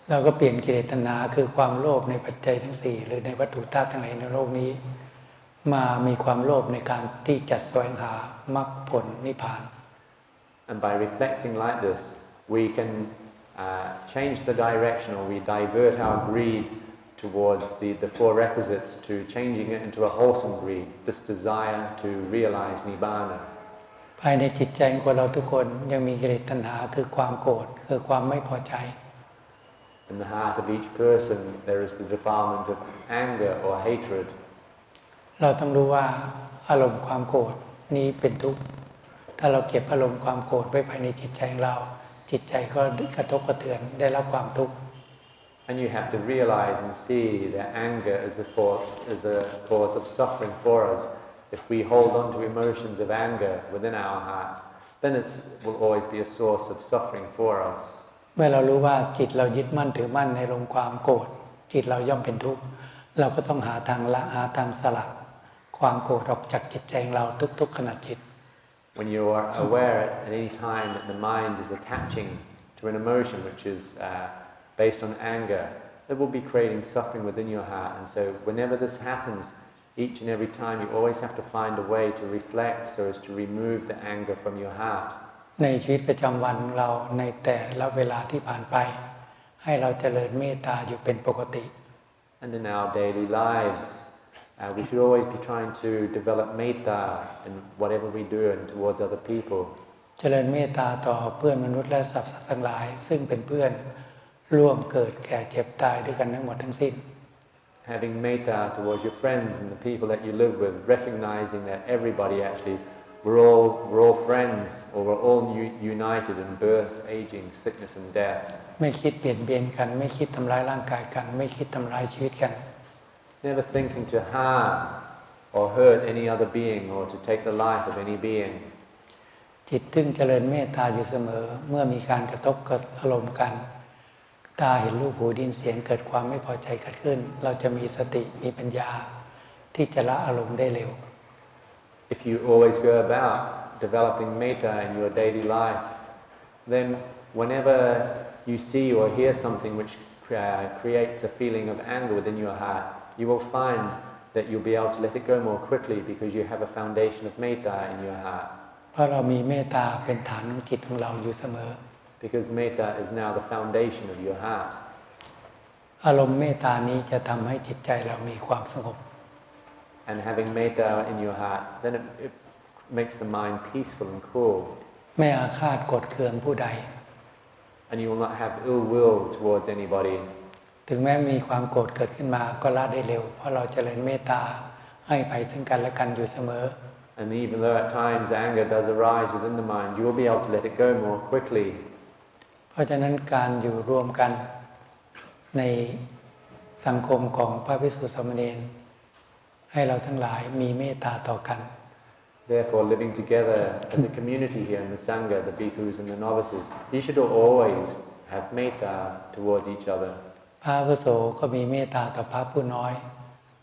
เราก็เปลี่ยนกิเลสตัณหาคือความโลภในปัจจัยทั้งสี่หรือในวัตถุธาตุทั้งหลายในโลกนี้มามีความโลภในการที่จะแสวงหามรรคผลนิพพาน And by reflecting like this, we can change the direction, or we divert our greed towards the four requisites to changing it into a wholesome greed, this desire to realize Nibbana. ภายในจิตใจของคนเราทุกคนยังมีกิเลสตัณหาคือความโกรธคือความไม่พอใจ In the heart of each person, there is the defilement of anger or hatred. เราต้องรู้ว่าอารมณ์ความโกรธนี้เป็นทุกข์ถ้าเราเก็บอารมณ์ความโกรธไว้ภายในจิตใจของเราจิตใจก็กระทบกระเทือนได้รับความทุกข์ And you have to realize and see that anger is a cause of suffering for us. If we hold on to emotions of anger within our hearts, then it will always be a source of suffering for us. เมื่อเรารู้ว่าจิตเรายึดมั่นถือมั่นในอารมณ์ความโกรธจิตเราย่อมเป็นทุกข์เราก็ต้องหาทางละหาทางสละความโกรธออกจากจิตใจของเราทุกๆขณะจิต When you are aware at any time that the mind is attaching to an emotion which is based on anger, it will be creating suffering within your heart. And so whenever this happens, each and every time you always have to find a way to reflect so as to remove the anger from your heart. ในชีวิตประจำวันเราในแต่ละเวลาที่ผ่านไปให้เราเจริญเมตตาอยู่เป็นปกติ And in our daily lives, we should always be trying to develop metta in whatever we do and towards other people. เจริญเมตตาต่อเพื่อนมนุษย์และสรรพสัตว์ทั้งหลายซึ่งเป็นเพื่อนร่วมเกิดแก่เจ็บตายด้วยกันทั้งหมดทั้งสิ้น Having metta towards your friends and the people that you live with, recognizing that everybody actually we're all friends, or we're all united in birth, aging, sickness, and death. ไม่คิดเปลี่ยนเบียนกันไม่คิดทำร้ายร่างกายกันไม่คิดทำร้ายชีวิตกัน Never thinking to harm or hurt any other being or to take the life of any being. จิตถึงเจริญเมตตาอยู่เสมอเมื่อมีการกระทบกับอารมณ์กันตาเห็นรูปหูได้ยินเสียงเกิดความไม่พอใจเกิดขึ้นเราจะมีสติมีปัญญาที่จะละอารมณ์ได้เร็ว If you always go about developing metta in your daily life, then whenever you see or hear something which creates a feeling of anger within your heart, you will find that you'll be able to let it go more quickly because you have a foundation of metta in your heart. เพราะเรามีเมตตาเป็นฐานของจิตของเราอยู่เสมอ Because metta is now the foundation of your heart. อารมณ์เมตตานี้จะทำให้จิตใจเรามีความสงบ And having metta in your heart, then it makes the mind peaceful and cool. ไม่อาฆาตโกรธเคืองผู้ใด And you will not have ill will towards anybody. ถึงแม้มีความโกรธเกิดขึ้นมาก็ละได้เร็วเพราะเราเจริญเมตตาให้ไปซึ่งกันและกันอยู่เสมอ And even though at times anger does arise within the mind, you will be able to let it go more quickly. เพราะฉะนั้นการอยู่รวมกันในสังคมของพระภิกษุสามเณรให้เราทั้งหลายมีเมตตาต่อกัน Therefore, living together as a community here in the Sangha, the bhikkhus and the novices, you should always have metta towards each other. พระอาวุโสก็มีเมตตาต่อพระผู้น้อย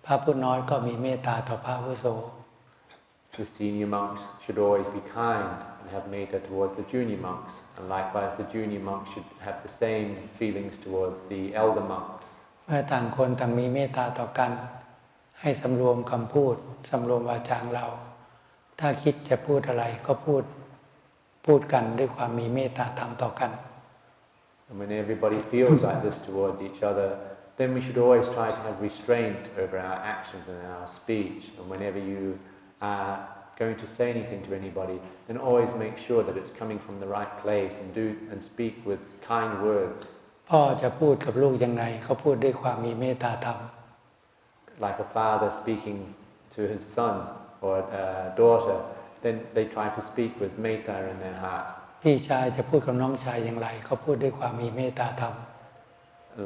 พระผู้น้อยก็มีเมตตาต่อพระอาวุโส The senior monks should always be kind and have metta towards the junior monks, and likewise the junior monks should have the same feelings towards the elder monks. เมื่อต่างคนต่างมีเมตตาต่อกันให้สำรวมคำพูดสำรวมวาจาเราถ้าคิดจะพูดอะไรก็พูดกันด้วยความมีเมตตาธรรมต่อกัน And when everybody feels like this towards each other, then we should always try to have restraint over our actions and our speech. And whenever you are going to say anything to anybody, then always make sure that it's coming from the right place and speak with kind words. พ่อจะพูดกับลูกอย่างไรเขาพูดด้วยความมีเมตตาธรรม Like a father speaking to his son or daughter, then they try to speak with metta in their heart. พี่ชายจะพูดกับน้องชายอย่างไรเขาพูดด้วยความมีเมตตาธรรม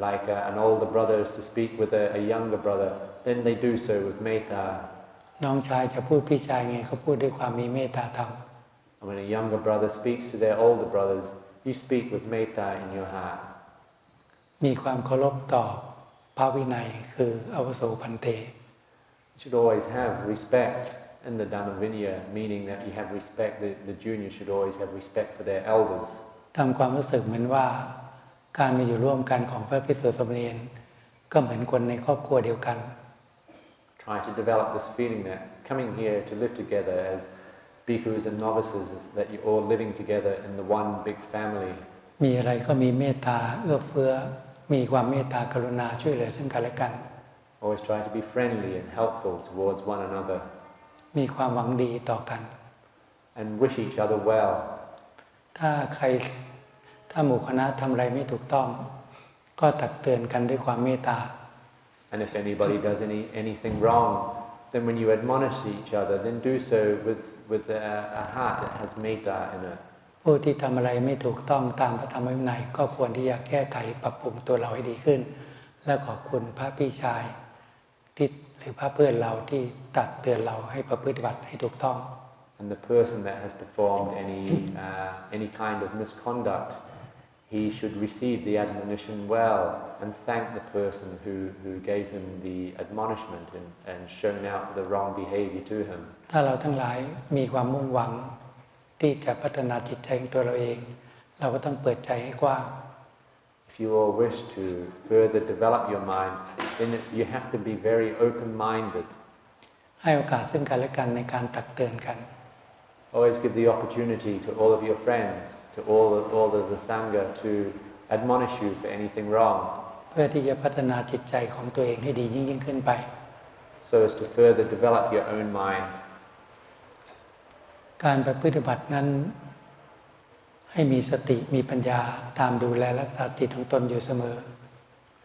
Like an older brother is to speak with a younger brother, then they do so with metta. น้องชายจะพูดพี่ชายไงเขาพูดด้วยความมีเมตตาธรรม And when a younger brother speaks to their older brothers, you speak with metta in your heart. มีความเคารพต่อพระวินัยคืออาวุโสพันเต should always have respect in the Dhamma Vinaya, meaning that you have respect, the juniors should always have respect for their elders. ทำความรู้สึกเหมือนว่าการมีอยู่ร่วมกันของพระภิกษุสามเณรก็เหมือนคนในครอบครัวเดียวกัน Try to develop this feeling that coming here to live together as bhikkhus and novices, that you're all living together in the one big family. มีอะไรก็มีเมตตาเอื้อเฟื้อมีความเมตตากรุณาช่วยเหลือซึ่งกันและกัน Always try to be friendly and helpful towards one another. มีความหวังดีต่อกัน And wish each other well. ถ้าหมู่คณะทำอะไรไม่ถูกต้องก็ตักเตือนกันด้วยความเมตตา And if anybody does anything wrong, then when you admonish each other, then do so with a heart that has metta in it. ผู้ที่ทำอะไรไม่ถูกต้องตามพระธรรมวินัยก็ควรที่จะแก้ไขปรับปรุงตัวเราให้ดีขึ้นและขอบคุณพระพี่ชายที่หรือพระเพื่อนเราที่ตักเตือนเราให้ประพฤติบัติให้ถูกต้อง And the person that has performed any kind of misconduct, he should receive the admonition well and thank the person who gave him the admonishment and shown out the wrong behavior to him. ถ้าเราทั้งหลายมีความมุ่งหวังที่จะพัฒนาจิตใจของตัวเราเองเราก็ต้องเปิดใจให้กว้าง If you all wish to further develop your mind, then you have to be very open-minded. ให้โอกาสซึ่งกันและกันในการตักเตือนกัน Always give the opportunity to all of your friends, to all of the sangha to admonish you for anything wrong. เพื่อที่จะพัฒนาจิตใจของตัวเองให้ดียิ่งขึ้นไป So as to further develop your own mind. การประพฤติบัตินั้นให้มีสติมีปัญญาตามดูแลรักษาจิตของตนอยู่เสมอ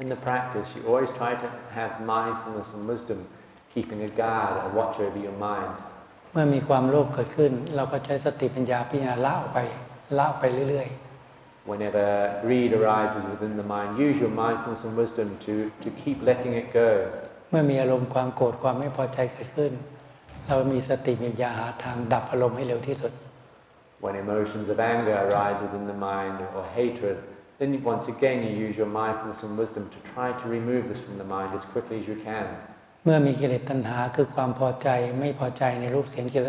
In the practice, you always try to have mindfulness and wisdom, keeping a guard, a watch over your mind. เมื่อมีความโลภเกิดขึ้นเราก็ใช้สติปัญญาพิจารณาละออกไปเรื่อย Whenever greed arises within the mind, use your mindfulness and wisdom to keep letting it go. ๆเมื่อมีอารมณ์ความโกรธความไม่พอใจเกิดขึ้นเรามีสติมีปัญญาหาทางดับอารมณ์ให้เร็วที่สุด When emotions of anger arise within the mind or hatred, then once again you use your mindfulness and wisdom to try to remove this from the mind as quickly as you can. เมื่อมีกิเลสตัณหาคือความพอใจไม่พอใจในรูปเสียงกลิ่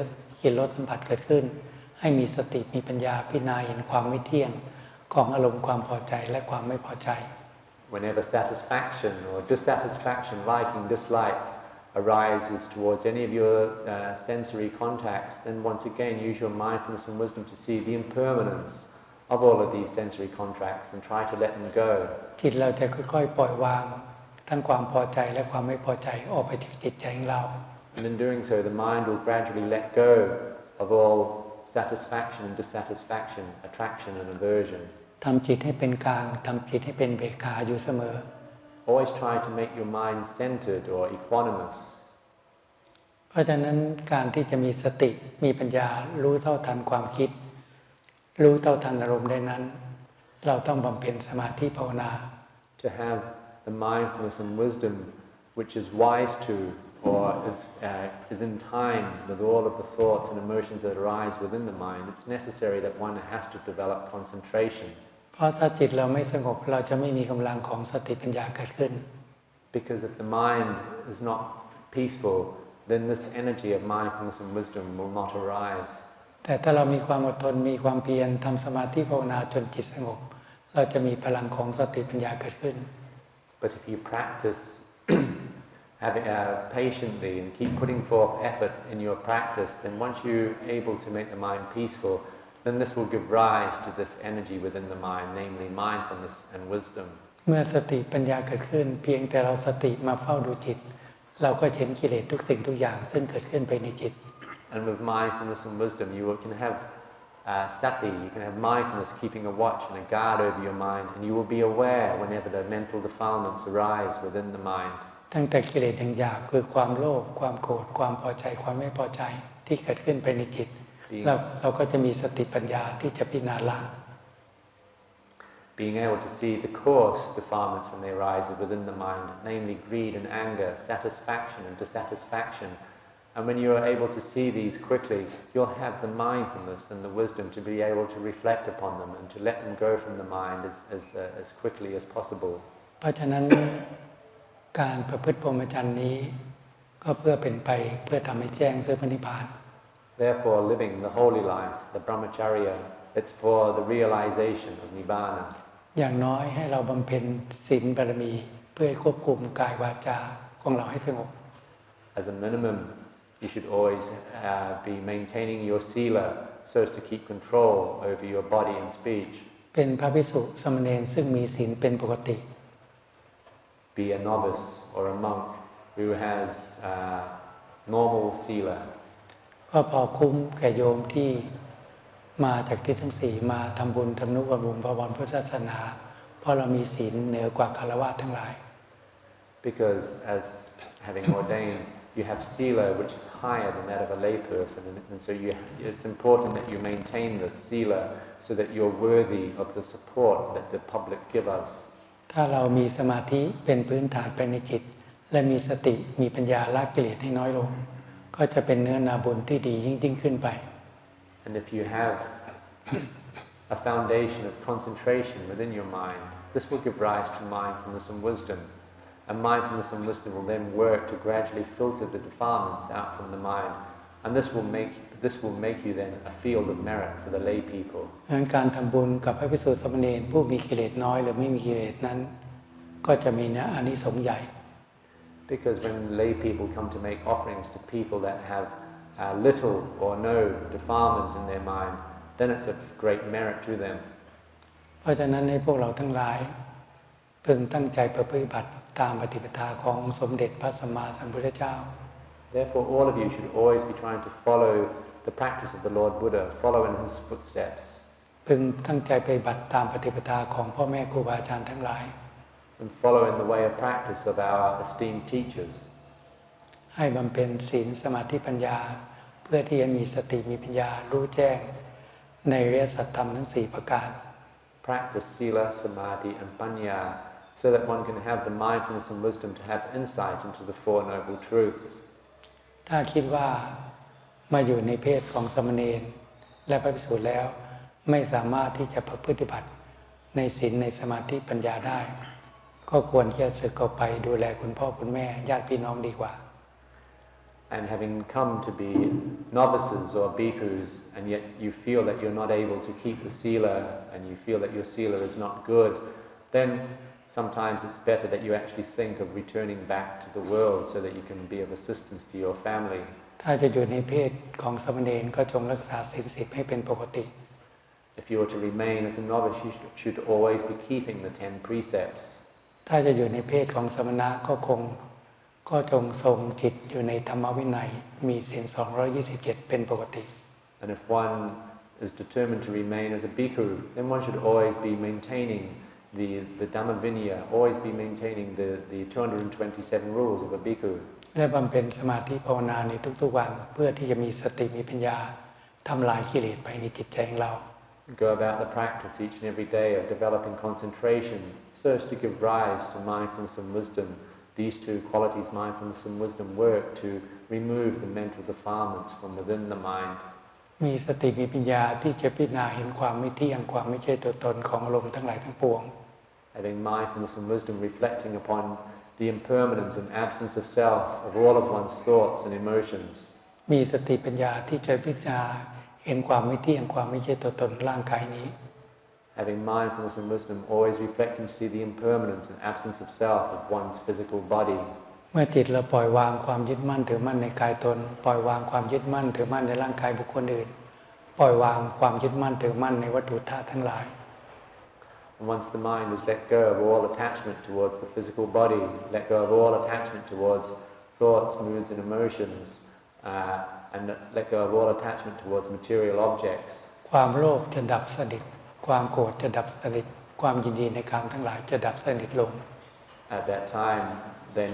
นรสสัมผัสเกิดขึ้นให้มีสติมีปัญญาพิจารณาเห็นความไม่เที่ยงของอารมณ์ความพอใจและความไม่พอใจ Whenever satisfaction or dissatisfaction, liking, dislike arises towards any of your sensory contacts, then once again use your mindfulness and wisdom to see the impermanence of all of these sensory contacts and try to let them go. จิตเราจะค่อยๆปล่อยวางทั้งความพอใจและความไม่พอใจออกไปจากจิตใจของเรา And in doing so, the mind will gradually let go of all satisfaction and dissatisfaction, attraction and aversion. ทำจิตให้เป็นกลางทำจิตให้เป็นเบกขาอยู่เสมอ Always try to make your mind centered or equanimous. เพราะฉะนั้นการที่จะมีสติมีปัญญารู้เท่าทันความคิดรู้เท่าทันอารมณ์ได้นั้นเราต้องบำเพ็ญสมาธิภาวนา To have the mindfulness and wisdom which is wise to or is in time with all of the thoughts and emotions that arise within the mind, it's necessary that one has to develop concentration. เพราะถ้าจิตเราไม่สงบเราจะไม่มีกำลังของสติปัญญาเกิดขึ้น Because if the mind is not peaceful, then this energy of mindfulness and wisdom will not arise. แต่ถ้าเรามีความอดทนมีความเพียรทำสมาธิภาวนาจนจิตสงบเราจะมีพลังของสติปัญญาเกิดขึ้น But if you practice patiently and keep putting forth effort in your practice, then once you're able to make the mind peaceful, then this will give rise to this energy within the mind, namely mindfulness and wisdom. เมื่อสติปัญญาเกิดขึ้นเพียงแต่เราสติมาเฝ้าดูจิตเราก็เห็นกิเลสทุกสิ่งทุกอย่างซึ่งเกิดขึ้นไปในจิต And with mindfulness and wisdom, you can have sati, you can have mindfulness, keeping a watch and a guard over your mind, and you will be aware whenever the mental defilements arise within the mind. ตั้งแต่กิเลสอย่างหยาบคือความโลภความโกรธความพอใจความไม่พอใจที่เกิดขึ้นไปในจิตเราก็จะมีสติปัญญาที่จะพิจารณาละ Being able to see the coarse defilements when they arise within the mind, namely greed and anger, satisfaction and dissatisfaction. And when you are able to see these quickly, you'll have the mindfulness and the wisdom to be able to reflect upon them and to let them go from the mind as quickly as possible. เพราะฉะนั้นการประพฤติพรหมจรรย์นี้ก็ ก็เพื่อเป็นไปเพื่อทำให้แจ้งซึ่งพระนิพพาน Therefore, living the holy life, the brahmacharya, it's for the realization of nibbana. อย่างน้อยให้เราบำเพ็ญศีลบารมีเพื่อควบคุมกายวาจาของเราให้สงบ As a minimum, you should always be maintaining your sila so as to keep control over your body and speech. เป็นพระภิกษุสามเณรซึ่งมีศีลเป็นปกติ Be a novice or a monk who has normal sila. ก็พอคุ้มแก่โยมที่มาจากที่ทั้งสี่มาทำบุญทำนุบำรุงพระวรพุทธศาสนาเพราะเรามีศีลเหนือกว่าฆราวาสทั้งหลาย Because as having ordained, you have sila which is higher than that of a layperson, and so it's important that you maintain the sila so that you're worthy of the support that the public give us. ถ้าเรามีสมาธิเป็นพื้นฐานภายในจิตและมีสติมีปัญญาละกิเลสให้น้อยลงก็จะเป็นเนื้อนาบุญที่ดียิ่งขึ้นไป And if you have a foundation of concentration within your mind, this will give rise to mindfulness and wisdom. And mindfulness and wisdom will then work to gradually filter the defilements out from the mind. And this will make you then a field of merit for the lay people. งั้นการทำบุญกับพระภิกษุสามเณรผู้มีกิเลสน้อยหรือไม่มีกิเลสนั้นก็จะมีอานิสงส์ใหญ่ Because when lay people come to make offerings to people that have little or no defilement in their mind, then it's of great merit to them. เพราะฉะนั้นให้พวกเราทั้งหลายพึงตั้งใจประพฤติบัติตามปฏิปทาของสมเด็จพระสัมมาสัมพุทธเจ้า Therefore, all of you should always be trying to follow the practice of the Lord Buddha, follow in his footsteps. พึงตั้งใจปฏิบัติตามปฏิปทาของพ่อแม่ครูบาอาจารย์ทั้งหลาย And follow in the way of practice of our esteemed teachers. ให้บำเพ็ญศีลสมาธิปัญญาเพื่อที่จะมีสติมีปัญญารู้แจ้งในอริยสัจธรรมทั้ง4ประการ Practice sila, samadhi and panya so that one can have the mindfulness and wisdom to have insight into the Four Noble Truths. ถ้าคิดว่ามาอยู่ในเพศของสามเณรและพระภิกษุแล้วไม่สามารถที่จะประพฤติบัติในศีลในสมาธิปัญญาได้ก็ควรที่จะสึกออกไปดูแลคุณพ่อคุณแม่ญาติพี่น้องดีกว่า And having come to be novices or bhikkhus, and yet you feel that you're not able to keep the sila, and you feel that your sila is not good, then sometimes it's better that you actually think of returning back to the world so that you can be of assistance to your family. ถ้าจะอยู่ในเพศของสามเณรก็จงรักษาศีล10ให้เป็นปกติ If you are to remain as a novice, you should always be keeping the 10 precepts. ถ้าจะอยู่ในเพศของสมณะก็จงทรงจิตอยู่ในธรรมวินัยมีศีล227เป็นปกติ And if one is determined to remain as a bhikkhu, then one should always be maintaining the Dhamma Vinaya, always be maintaining the 227 rules of a bhikkhu. และบำเพ็ญสมาธิภาวนาในทุกๆวันเพื่อที่จะมีสติมีปัญญาทำลายกิเลสภายในจิตใจของเรา Go about the practice each and every day of developing concentration so as to give rise to mindfulness and wisdom. These two qualities, mindfulness and wisdom, work to remove the mental defilements from within the mind. มีสติมีปัญญาที่จะพิจารณาเห็นความไม่เที่ยงความไม่ใช่ตัวตนของอารมณ์ทั้งหลายทั้งปวง Having mindfulness and wisdom reflecting upon the impermanence and absence of self of all of one's thoughts and emotions. มีสติปัญญาที่จะพิจารณาเห็นความไม่เที่ยงความไม่ใช่ตัวตนร่างกายนี้ Having mindfulness and wisdom always reflecting to see the impermanence and absence of self of one's physical body. เมื่อจิตเราปล่อยวางความยึดมั่นถือมั่นในกายตนปล่อยวางความยึดมั่นถือมั่นในร่างกายบุคคลอื่นปล่อยวางความยึดมั่นถือมั่นในวัตถุธาตุทั้งหลาย And once the mind has let go of all attachment towards the physical body, let go of all attachment towards thoughts, moods and emotions, and let go of all attachment towards material objects. ความโลภจะดับสนิทความโกรธจะดับสนิทความยินดีในกามทั้งหลายจะดับสนิทลง At that time, then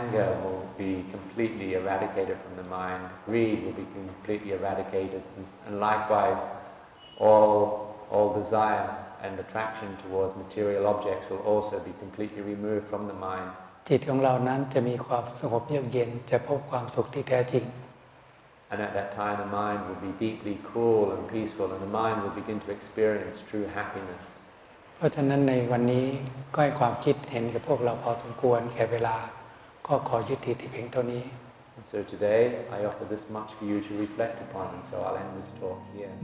anger will be completely eradicated from the mind, greed will be completely eradicated, and likewise all desire and attraction towards material objects will also be completely removed from the mind. จิตของเรานั้นจะมีความสงบเยือกเย็นจะพบความสุขที่แท้จริง And at that time the mind will be deeply cool and peaceful, and the mind will begin to experience true happiness. เพราะฉะนั้นในวันนี้ก็ให้ความคิดเห็นกับพวกเราพอสมควรแก่เวลา ก็ขอยุติที่เพียงเท่านี้ And so today I offer this much for you to reflect upon, and so I'll end this talk here.